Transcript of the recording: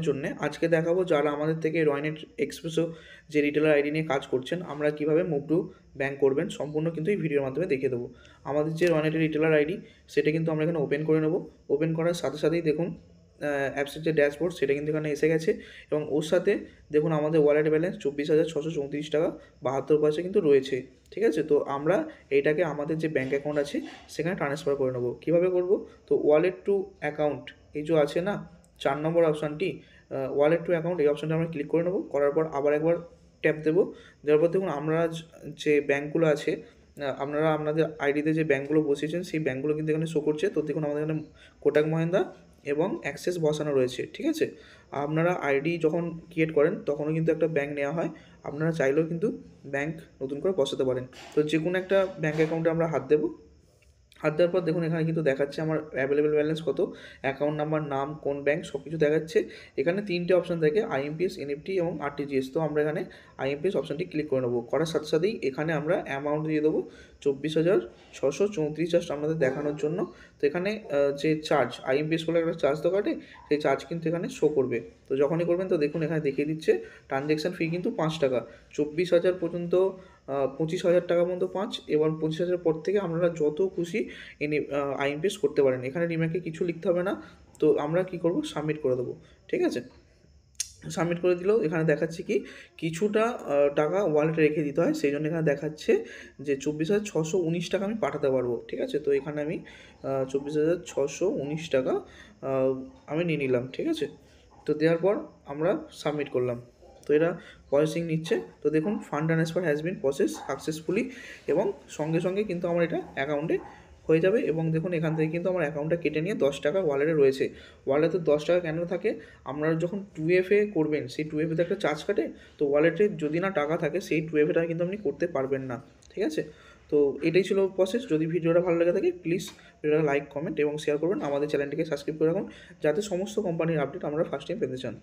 জন্য আজকে দেখাবো যারা আমাদের থেকে রয়নেট এক্সপ্রেসো যে রিটেলার আইডি নিয়ে কাজ করছেন আমরা কিভাবে মুভ টু ব্যাঙ্ক করবেন সম্পূর্ণ কিন্তু এই ভিডিওর মাধ্যমে দেখিয়ে দেবো। আমাদের যে রয়নেটের রিটেলার আইডি সেটা কিন্তু আমরা এখানে ওপেন করে নেব। ওপেন করার সাথে সাথেই দেখুন অ্যাপসের যে ড্যাশবোর্ড সেটা কিন্তু এখানে এসে গেছে এবং ওর সাথে দেখুন আমাদের ওয়ালেট ব্যালেন্স 24,634 টাকা 72 পয়সা কিন্তু রয়েছে। ঠিক আছে, তো আমরা এইটাকে আমাদের যে ব্যাঙ্ক অ্যাকাউন্ট আছে সেখানে ট্রান্সফার করে নেবো। কীভাবে করব? তো ওয়ালেট টু অ্যাকাউন্ট এই যে আছে না 4 নম্বর অপশানটি, ওয়ালেট টু অ্যাকাউন্ট, এই অপশানটা আমরা ক্লিক করে নেব। করার পর আবার একবার ট্যাপ দেবো। দেওয়ার পর দেখুন আমরা যে ব্যাঙ্কগুলো আছে আপনারা আপনাদের আইডিতে যে ব্যাঙ্কগুলো বসিয়েছেন সেই ব্যাঙ্কগুলো কিন্তু এখানে শো করছে। তো দেখুন আমাদের এখানে কোটাক মহিন্দ্রা এবং অ্যাক্সিস বসানো রয়েছে। ঠিক আছে, আপনারা আইডি যখন ক্রিয়েট করেন তখনও কিন্তু একটা ব্যাঙ্ক নেওয়া হয়, আপনারা চাইলেও কিন্তু ব্যাঙ্ক নতুন করে বসাতে পারেন। তো যে কোনো একটা ব্যাঙ্ক অ্যাকাউন্টে আমরা হাত দেবো। হাত দেওয়ার পর দেখুন এখানে কিন্তু দেখাচ্ছে আমার অ্যাভেলেবেল ব্যালেন্স কত, অ্যাকাউন্ট নাম্বার, নাম, কোন ব্যাঙ্ক, সব কিছু দেখাচ্ছে। এখানে 3টে অপশান থাকে, আইএমপিএস, এনএফটি এবং আরটিজিএস। তো আমরা এখানে আইএমপিএস অপশানটি ক্লিক করে নেবো। করার সাথে সাথেই এখানে আমরা অ্যামাউন্ট দিয়ে দেবো 24,634 জাস্ট আপনাদের দেখানোর জন্য। তো এখানে যে চার্জ আইএমপিএস বলে একটা চার্জ তো কাটে, সেই চার্জ কিন্তু এখানে শো করবে। তো যখনই করবেন তো দেখুন এখানে দেখিয়ে দিচ্ছে ট্রানজ্যাকশান ফি কিন্তু 5 টাকা, 24,000 পর্যন্ত 25,000 টাকা পর্যন্ত 5, এবার 25,000 পর থেকে আপনারা যত খুশি আইএমপিএস করতে পারেন। এখানে রিমার্কে কিছু লিখতে হবে না। তো আমরা কি করব, সাবমিট করে দেবো। ঠিক আছে, সাবমিট করে দিলেও এখানে দেখাচ্ছে কি কিছুটা টাকা ওয়ালেটে রেখে দিতে হয়, সেই জন্য এখানে দেখাচ্ছে যে 24,619 টাকা আমি পাঠাতে পারবো। ঠিক আছে, তো এখানে আমি 24,619 টাকা আমি নিয়ে নিলাম। ঠিক আছে, তো দেওয়ার পর আমরা সাবমিট করলাম। তো এরা প্রসেসিং নিচ্ছে। তো দেখুন fund transfer has been process successfully এবং সঙ্গে সঙ্গে কিন্তু আমার এটা অ্যাকাউন্টে হয়ে যাবে। এবং দেখুন এখান থেকে কিন্তু আমার অ্যাকাউন্টটা কেটে নিয়ে 10 টাকা ওয়ালেটে রয়েছে। ওয়ালেটে 10 টাকা কেন থাকে? আপনারা যখন 2FA করবেন সেই 2FAতে একটা চার্জ কাটে। তো ওয়ালেটে যদি না টাকা থাকে সেই 2FAটা কিন্তু আপনি করতে পারবেন না। ঠিক আছে, তো এটাই ছিল প্রসেস। যদি ভিডিওটা ভালো লেগে থাকে প্লিজ ভিডিওটা লাইক, কমেন্ট এবং শেয়ার করবেন। আমাদের চ্যানেলটিকে সাবস্ক্রাইব করে রাখুন যাতে সমস্ত কোম্পানির আপডেট আমরা ফার্স্ট টাইম পেতে চান।